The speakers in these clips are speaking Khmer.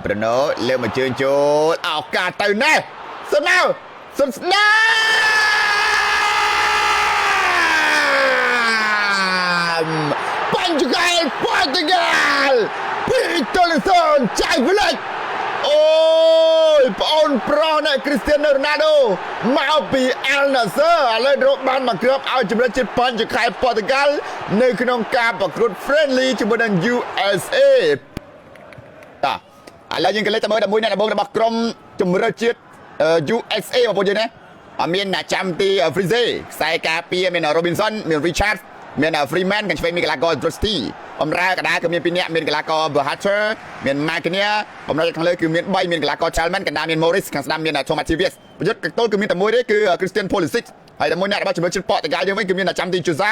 ប្រណូលើមកជើងចូលឱកាសទៅណែសុនណៅសុនស្ដាមបញ្ចកែប៉ូទុយហ្គាល់ពីតូលសូនចៃផ្លេចអូយប្អូនប្រុសណែគ្រីស្ទីណូ រ៉ូណាល់ដូមកពីអាល់ណាសឺឥឡូវរកបានមកគ្រាប់ឲ្យជំនឿជាតិបញ្ចកែប៉ូទុយហ្គាល់នៅក្នុងការប្រកួត Friendly ជាមួយនឹង USA តោះឥឡូវយើងក៏លេខទៅមើល11អ្នកដំបូងរបស់ក្រុមជំរឿជាតិ USA បងប្អូនយើងណាមានអ្នកចាំទី Frize ខ្សែការពារមាន Robinson មាន Richard មាន Freeman ខាងឆ្វេងមានកីឡាករ Drusty បំរើកណ្ដាលគឺមាន2នាក់មានកីឡាករ Berhater មាន Magnia បំរើខាងលើគឺមាន3មានកីឡាករ Chalman កណ្ដាលមាន Morris ខាងស្ដាំមាន Thomas Tivius ប្រយុទ្ធកតុលគឺមានតែមួយទេគឺ Christian Pulisic ហើយតែមួយអ្នករបស់ជំរឿជាតិប៉ូទុយហ្គាល់យើងវិញគឺមានអ្នកចាំទី Jose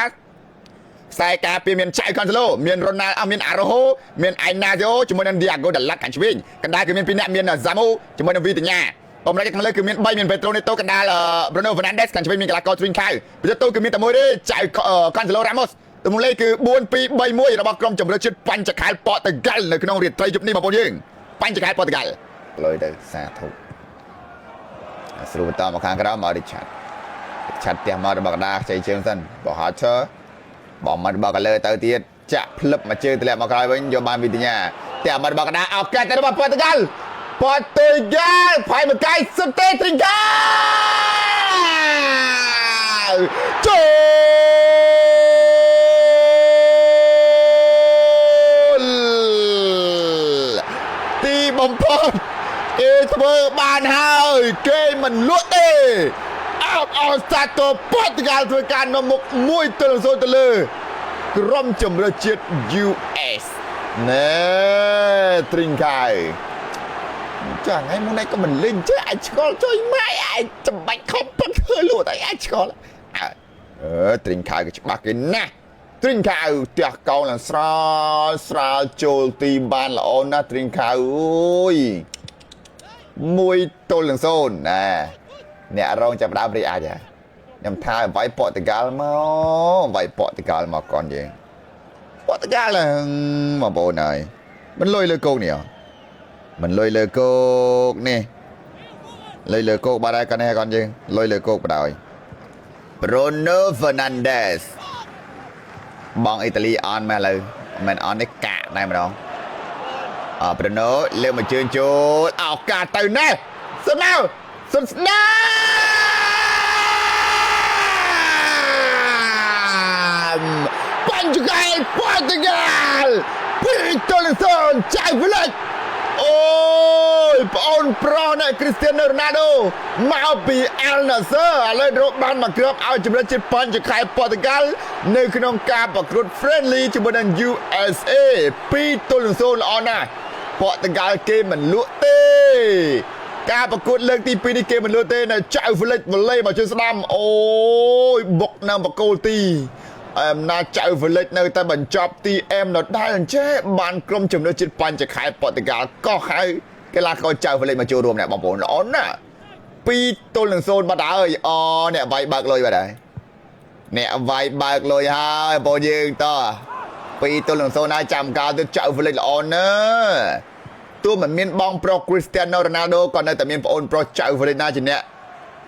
ខ្សែការពារមានចៅ Cancelo មាន Ronald មាន Araujo មាន Ainacio ជាមួយនឹង Diego Dalot ខាងឆ្វេងកណ្ដាលគឺមាន2នាក់មាន Zamu ជាមួយនឹង Vitinha បំរើខាងលើគឺមាន3មាន Pedro Neto កណ្ដាល Bruno Fernandes ខាងឆ្វេងមានកីឡាករ Trincao ប្រយុទ្ធទៅគឺមានតែមួយទេចៅ Cancelo Ramos ទម្លេខគឺ4-2-3-1របស់ក្រុមជំរឿជាតិបញ្ចកែប៉ូទុយហ្គាល់នៅក្នុងរាត្រីយប់នេះបងប្អូនយើងបញ្ចកែប៉ូទុយហ្គាល់លុយទៅសាធុស្រួលបន្តមកខាងក្រោមមក Richard ឆាត់ផ្ទះមករបស់កណ្ដាលខ្ចីជើងសិនបោះ Hacher បងមករបស់កលើទៅទៀតចាក់ផ្លឹបមកជើងទម្លាក់មកក្រោយវិញយកបានវិទ្យាផ្ទះមករបស់កណ្ដាលឱកាសទៅរបស់ប៉ូទុយហ្គាល់ផៃមកកាយសុទ្ធទេ Trincao ចូលទីបំផុតគេធ្វើបានហើយគេមិនលក់ទេអោសាតូប៉ូទុយហ្គាល់ធ្វើការនាំមុខ1-0ទៅលើក្រុមជំរឿជាតិ US ណែ Trincao ចាថ្ងៃមុនឯងក៏មិនលេងចេះអាចឆ្កល់ជួយម៉ែអាចសម្បាច់ខំពឹកធ្វើលក់តែអាចឆ្កល់Trincao ក៏ច្បាស់គេណាស់Trincao ផ្ទះកោងឡើងស្រាលចូលទីបានល្អណាស់ Trincao អូយ1-0ណាអ្នករងចាប់ដើមរីអាចហ่ะខ្ញុំថាវាយប៉ូទុយហ្គាល់មកវាយប៉ូទុយហ្គាល់មកកូនយើងប៉ូទុយហ្គាល់បងប្អូនហើយមិនលុយលើគោកនេះមិនលុយលើគោកនេះលុយលើគោកបាត់ហើយកូននេះកូនយើងលុយលើគោកបដ ாய் Bruno Fernandes បងអ៊ីតាលីអនមកឥឡូវមិនអននេះកាក់ដែរម្ដងBruno លើមកជើងចូលឱកាសទៅណែសុនណៅសុនស្ដាមបញ្ចកែប៉ូទុយហ្គាល់ពីតូលសូនចៃផ្លេចអូយប្អូនប្រុសណែគ្រីស្ទីណូ រ៉ូណាល់ដូមកពីអាល់ណាសឺឥឡូវរកបានមកគ្រាប់ឲ្យជំនឿជាតិបញ្ចកែប៉ូទុយហ្គាល់នៅក្នុងការប្រកួត Friendly ជាមួយនឹង USA 2-0ល្អណាស់ប៉ូទុយហ្គាល់គេមិនលក់ទេការប្រកួតលើកទី2នេះគេមិនលក់ទេនៅចៅហ្វ្លិចវ៉ាឡេមកជួយស្ដាំអូយបុកនៅបកគោលទីអំណាចចៅហ្វ្លិចនៅតែបញ្ចប់ទីអែមដដែលអញ្ចេះបានក្រុមជំនឿជាតិបញ្ចកែប៉ូទុយហ្គាល់ក៏ហៅកីឡាករចៅហ្វ្លិចមកចូលរួមអ្នកបងប្អូនល្អណាស់2-0បាត់ហើយអ្នកវាយបើកលុយបាត់ហើយអ្នកវាយបើកលុយហើយបងយើងត2-0ហើយចាំកាលទៅចៅហ្វ្លិចល្អណាស់ទោះមិនមានបងប្រុស Cristiano Ronaldo ក៏នៅតែមានប្អូនប្រុសចៅហ្វ្លិចណាជាអ្នក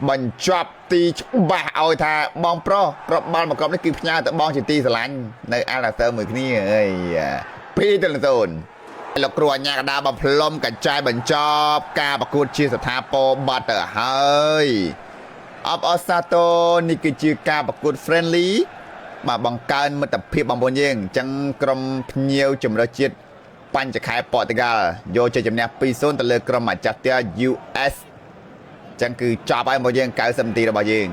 បញ្ចប់ទីច្បាស់ឲ្យថាបងប្រុសប្របាល់មកក្រុមនេះគឺផ្ញើទៅបងជាទីស្រឡាញ់នៅអាល់ណាសឺមួយគ្នាអី2-0លោកគ្រូអញ្ញាកដាបំផ្លុំកញ្ចែបញ្ចប់ការប្រកួតជាស្ថាពរបាត់ទៅហើយអបអសាតូនេះគឺជាការប្រកួត Friendly បាទបង្កើនមិត្តភាពបងប្អូនយើងអញ្ចឹងក្រុមភ្ញៀវជំរឿជាតិបញ្ចកែប៉ូទុយហ្គាល់យកជ័យជំនះ 2-0 ទៅលើក្រុមម្ចាស់ផ្ទះ US ចឹងគឺចប់ហើយមកយើង90នាទីរបស់យើង